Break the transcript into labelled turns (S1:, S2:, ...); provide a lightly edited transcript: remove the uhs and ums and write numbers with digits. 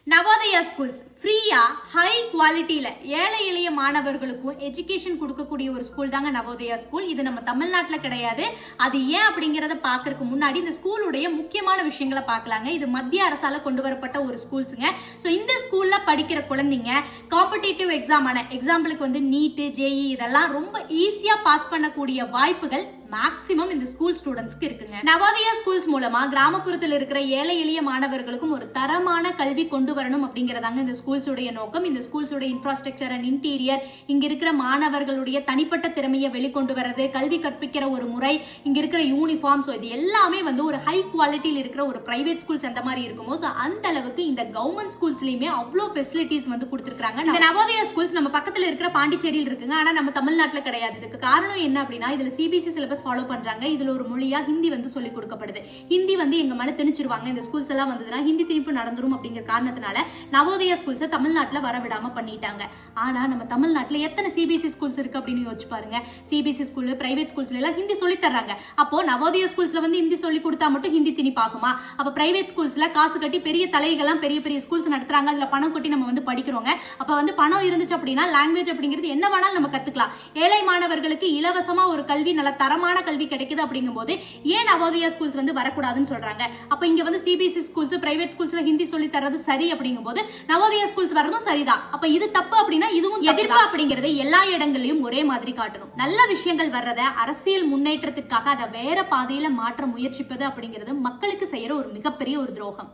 S1: Navodaya schools ஃப்ரீயா high குவாலிட்டியில ஏழை எளிய மாணவர்களுக்கும் எஜுகேஷன் கொடுக்கக்கூடிய ஒரு ஸ்கூல் தாங்க நவோதயா ஸ்கூல். இது நம்ம தமிழ்நாட்டுல கிடையாது. அது ஏன் அப்படிங்கறத பாக்குறதுக்கு முன்னாடி இந்த ஸ்கூலுடைய முக்கியமான விஷயங்களை பார்க்கலாங்க. இது மத்திய அரசால கொண்டு வரப்பட்ட ஒரு ஸ்கூல்ஸுங்க. ஸோ இந்த ஸ்கூல்ல படிக்கிற குழந்தைங்க காம்படிட்டிவ் எக்ஸாம்பிளுக்கு நீட், ஜேஇ இதெல்லாம் ரொம்ப ஈஸியா பாஸ் பண்ணக்கூடிய வாய்ப்புகள் மேக்சிமம் இந்த ஸ்கூல் ஸ்டூடெண்ட்ஸ்க்கு இருக்குங்க. நவோதயா ஸ்கூல்ஸ் மூலமா கிராமப்புறத்தில் இருக்கிற ஏழை எளிய மாணவர்களுக்கும் ஒரு தரமான கல்வி கொண்டு வரணும் அப்படிங்கறதாங்க இந்த ஸ்கூல்ஸ் உடைய நோக்கம். இந்த ஸ்கூல்ஸ் உடைய இன்ஃப்ராஸ்ட்ரக்சர் அண்ட் இன்டீரியர், இங்க இருக்கிற மாணவர்களுடைய தனிப்பட்ட திறமையை வெளிக்கொண்டு வரது, கல்வி கற்பிக்கிற ஒரு முறை, இங்க இருக்கிற யூனிஃபார்ம், இது எல்லாமே ஒரு ஹை குவாலிட்டியில் இருக்கிற ஒரு பிரைவேட் ஸ்கூல்ஸ் அந்த மாதிரி இருக்குமோ அந்த அளவுக்கு இந்த கவர்மெண்ட் ஸ்கூல்ஸ்லயுமே அவ்வளோ ஃபெசிலிட்டிஸ் கொடுத்துருக்காங்க. இந்த நவோதயா ஸ்கூல்ஸ் நம்ம பக்கத்துல இருக்கிற பாண்டிச்சேரியில் இருக்குங்க. ஆனா நம்ம தமிழ்நாட்டுல கிடையாது. இதுக்கு காரணம் என்ன அப்படின்னா இதுல சிபிஎஸ்இ சிலபஸ் ஃபாலோ பண்றாங்க. இதுல ஒரு மொழியா ஹிந்தி சொல்லிக் கொடுக்கப்படுது. ஹிந்தி எங்க மேல திணிச்சிருவாங்க. இந்த ஸ்கூல்ஸ் எல்லாம் வந்ததுன்னா ஹிந்தி திணிப்பு நடந்துரும் அப்படிங்கிற காரணத்தினால நவோதயா ஸ்கூல்ஸ் தமிழ்நாட்டுல வரவிடாம பண்ணிட்டாங்க. ஆனா நம்ம தமிழ்நாட்டுல எத்தனை சிபிஎஸ்இ ஸ்கூல்ஸ் இருக்கு அப்படின்னு யோசிச்சு பாருங்க. சிபிஎஸ்இ ஸ்கூல், பிரைவேட் ஸ்கூல்ஸ்ல எல்லாம் ஹிந்தி சொல்லி தர்றாங்க. அப்போ நவோதயா ஸ்கூல்ஸ்ல ஹிந்தி சொல்லி கொடுத்தா மட்டும் ஹிந்தி திணிப்பாகுமா? அப்ப பிரைவேட் ஸ்கூல்ஸ்ல காசு கட்டி பெரிய தலைகள்லாம் பெரிய பெரிய ஸ்கூல்ஸ் நடத்துறாங்க. அதுல பணம் கொட்டி நம்ம படிக்கிறோங்க. அப்ப பணம் இருந்துச்சு அப்படின்னா லாங்குவேஜ் அப்படிங்கிறது என்ன வேணாலும் நம்ம கத்துக்கலாம். ஏழை மாணவர்களுக்கு இலவசமா ஒரு கல்வி, நல்ல தரமான கல்வி கிடைக்குது அப்படிங்கும்போது ஏன் நவோதயா ஸ்கூல்ஸ் வரக்கூடாதுன்னு சொல்றாங்க. அப்ப இங்க சிபிஎஸ்இ ஸ்கூல்ஸ், பிரைவேட் ஸ்கூல்ஸ்ல ஹிந்தி சொல்லி தரது சரி அப்படிங்கும்போது நவோதயா ஸ்கூல்ஸ் வரதும் சரிதான். அப்ப இது தப்பு அப்படின்னா இதுவும் எதிர்ப்பு அப்படிங்கறது எல்லா இடங்களையும் ஒரே மாதிரி காட்டணும். நல்ல விஷயங்கள் வர்றத அரசியல் முன்னேற்றத்துக்காக அதை வேற பாதையில மாற்ற முயற்சிப்பது அப்படிங்கிறது மக்களுக்கு செய்யற ஒரு மிகப்பெரிய ஒரு துரோகம்.